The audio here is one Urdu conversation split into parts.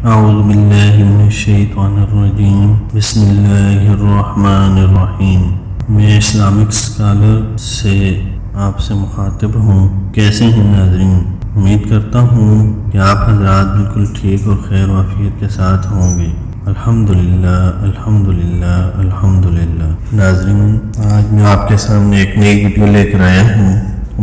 اعوذ باللہ من الشیطان الرجیم بسم اللہ الرحمن الرحیم۔ میں اسلامک اسکالر سے آپ سے مخاطب ہوں۔ کیسے ہیں ناظرین؟ امید کرتا ہوں کہ آپ حضرات بالکل ٹھیک اور خیر و عافیت کے ساتھ ہوں گے۔ الحمدللہ الحمدللہ الحمدللہ۔ ناظرین، آج میں آپ کے سامنے ایک نئی ویڈیو لے کر آیا ہوں۔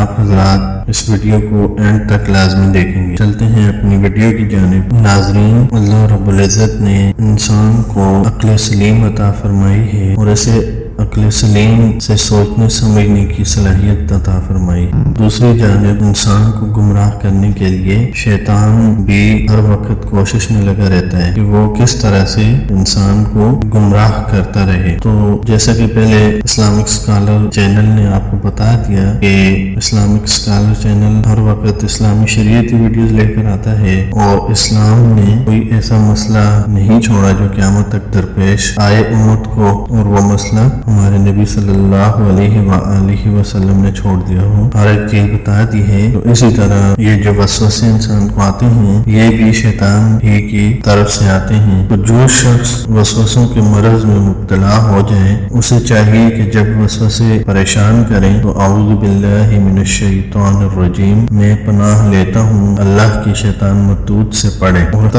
آپ حضرات اس ویڈیو کو اینڈ تک لازمی دیکھیں گے۔ چلتے ہیں اپنی ویڈیو کی جانب۔ ناظرین، اللہ رب العزت نے انسان کو عقل سلیم عطا فرمائی ہے اور اسے عقل سلیم سے سوچنے سمجھنے کی صلاحیت عطا فرمائی۔ دوسری جانب انسان کو گمراہ کرنے کے لیے شیطان بھی ہر وقت کوشش میں لگا رہتا ہے کہ وہ کس طرح سے انسان کو گمراہ کرتا رہے۔ تو جیسا کہ پہلے اسلامک اسکالر چینل نے آپ کو بتا دیا کہ اسلامک اسکالر چینل ہر وقت اسلامی شریعتی ویڈیوز لے کر آتا ہے اور اسلام نے کوئی ایسا مسئلہ نہیں چھوڑا جو قیامت تک درپیش آئے امت کو، اور وہ مسئلہ ہمارے نبی صلی اللہ علیہ وآلہ وسلم نے چھوڑ دیا ہو۔ ہر ایک چیز بتا دی ہے۔ تو اسی طرح یہ جو وسوسے انسان کو آتے ہیں یہ بھی شیطان ہی کی طرف سے آتے ہیں۔ تو جو شخص وسوسوں کے مرض میں مبتلا ہو جائے اسے چاہیے کہ جب وسوسے پریشان کریں تو اعوذ باللہ من الشیطان الرجیم، میں پناہ لیتا ہوں اللہ کی شیطان مردود سے پڑھے اور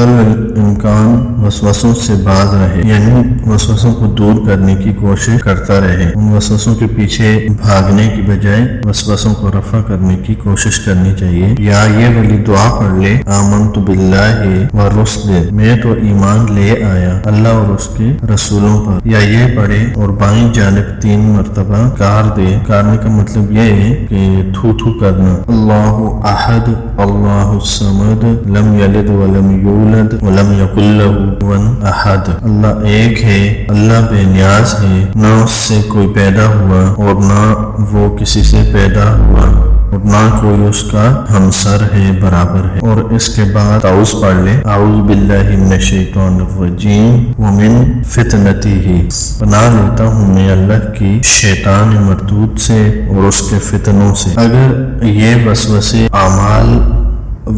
امکان وسوسوں سے باز رہے، یعنی وسوسوں کو دور کرنے کی کوشش کرتا رہے۔ ان وسوسوں کے پیچھے بھاگنے کی بجائے وسوسوں کو رفع کرنے کی کوشش کرنی چاہیے۔ یا یہ والی دعا پڑھ لے، آمنت باللہ و رسلہ، میں تو ایمان لے آیا اللہ اور اس کے رسولوں پر۔ یا یہ پڑھے اور بائیں جانب 3 مرتبہ کار دے۔ کارنے کا مطلب یہ ہے کہ تھو تھو کرنا۔ اللہ احد اللہ الصمد لم یلد ولم یولد ولم یکن لہ کفوا احد۔ اللہ ایک ہے، اللہ بے نیاز ہے، نہ اس سے کوئی پیدا ہوا اور نہ وہ کسی سے پیدا ہوا اور نہ کوئی اس کا ہمسر ہے، برابر ہے۔ اور اس کے بعد تعوذ پڑھ لے، اعوذ باللہ من الشیطان الرجیم ومن فتنتہ، پناہ لیتا ہوں میں اللہ کی شیطان مردود سے اور اس کے فتنوں سے۔ اگر یہ وسوسے اعمال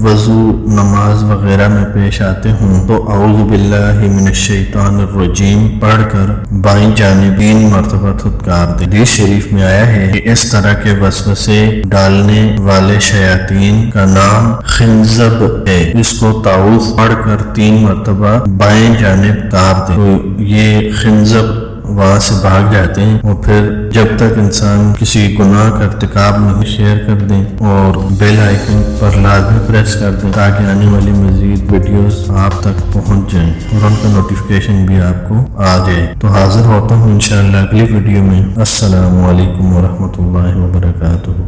وضو نماز وغیرہ میں پیش آتے ہوں تو اعوذ باللہ من الشیطان الرجیم پڑھ کر بائیں جانب 3 مرتبہ دھتکار دے۔ حدیث شریف میں آیا ہے کہ اس طرح کے وسوسے ڈالنے والے شیاطین کا نام خنزب ہے، اس کو تعوذ پڑھ کر 3 مرتبہ بائیں جانب کار دے تو یہ خنزب وہاں سے بھاگ جاتے ہیں۔ اور پھر جب تک انسان کسی گناہ کا ارتکاب نہیں، شیئر کر دیں اور بیل آئیکن پر لازمی پریس کر دیں تاکہ آنے والی مزید ویڈیوز آپ تک پہنچ جائیں اور ان کا نوٹیفیکیشن بھی آپ کو آ جائے۔ تو حاضر ہوتا ہوں انشاءاللہ اگلی ویڈیو میں۔ السلام علیکم ورحمۃ اللہ وبرکاتہ۔